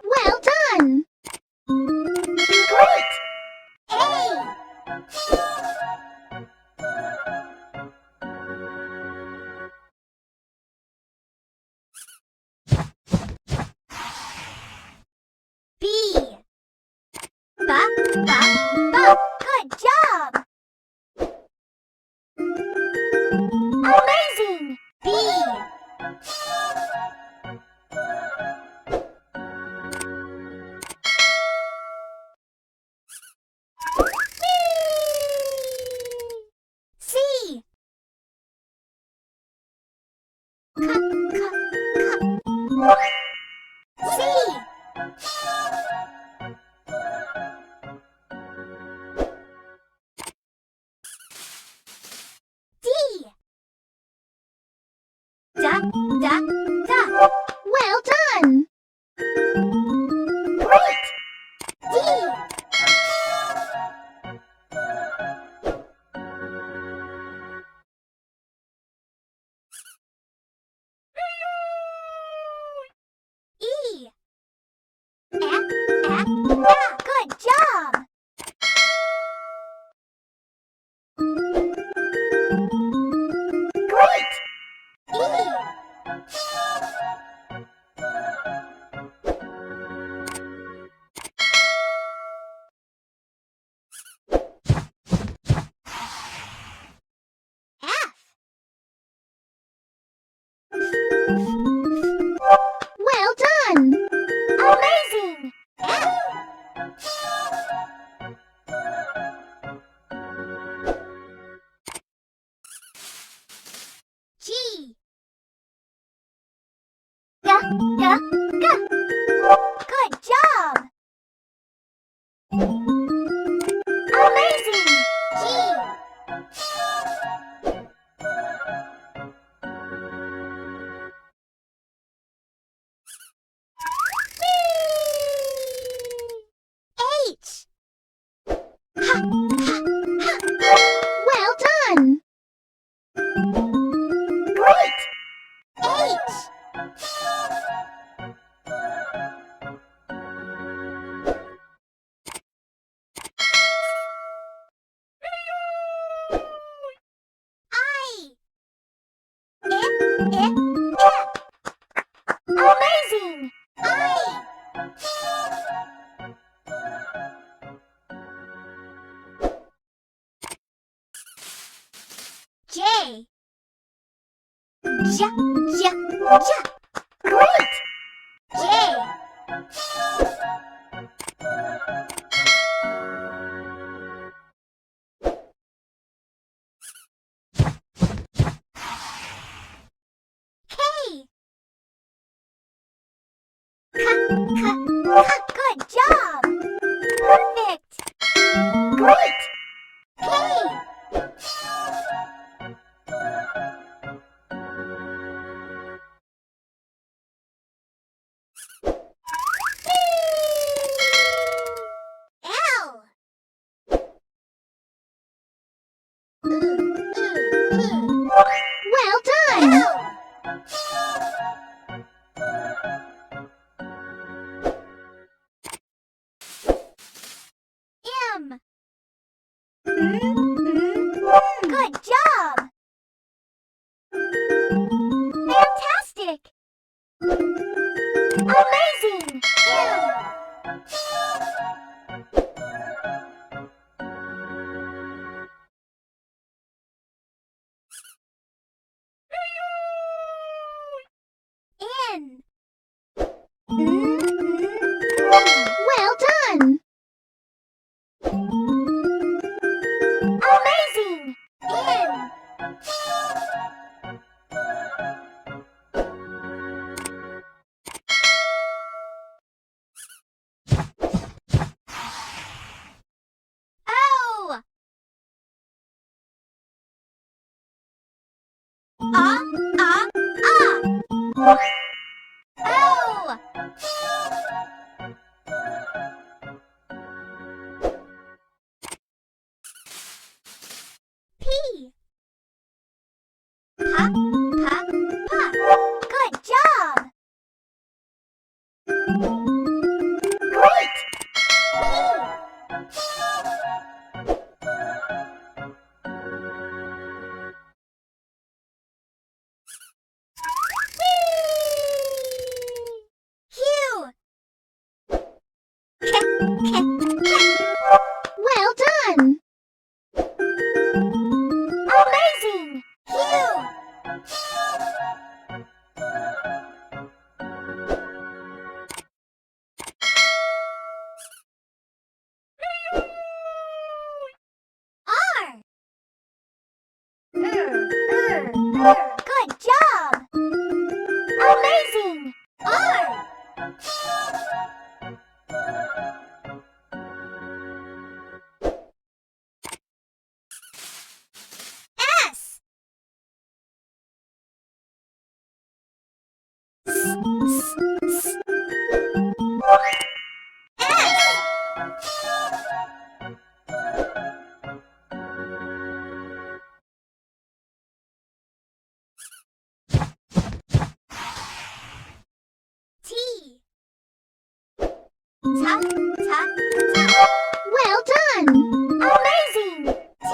Well done! Great! A! B! B! Good job! Amazing! B! C! C! D! Da! Well done! Great! D! E! Good job! Great! E! F! Well done! Amazing! F! G! G! Good job! Amazing! G! H! Well done! Great! H! I! Amazing! I! J! J! Great! J! K! Good job! Perfect! Great! K! L! Well done! L! M! Good job! Fantastic! Amazing! M! N! Well done! Amazing! N! O! O! Well done! Amazing! Phew! R! Good job! Amazing! R! S! T! Ta, ta, ta. Well done! Amazing! T!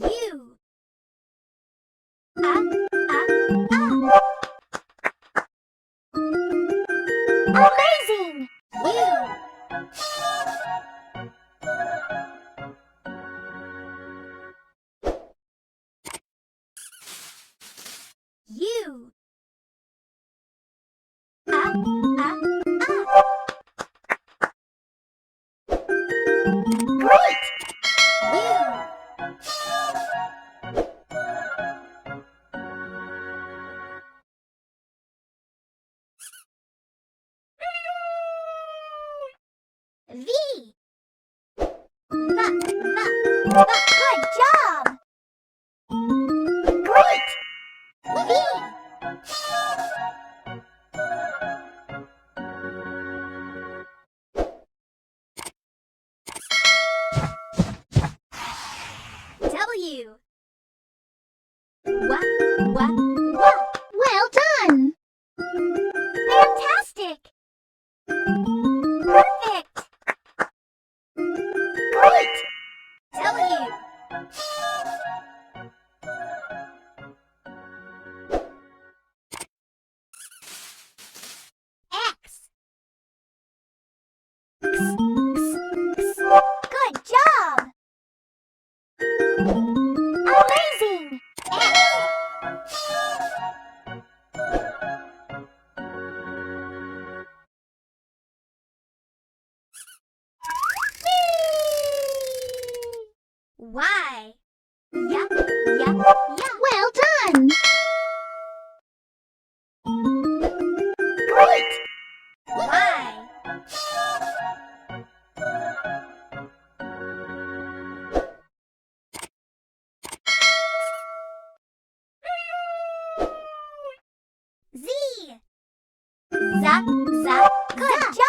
U! Amazing! U! U! Great! U! V! Good job! Great! V! W! Well done! Fantastic! Perfect! Great! W! X! Good job! Amazing! X! Y! Yeah. Well done! Great! Y! Z! Good job!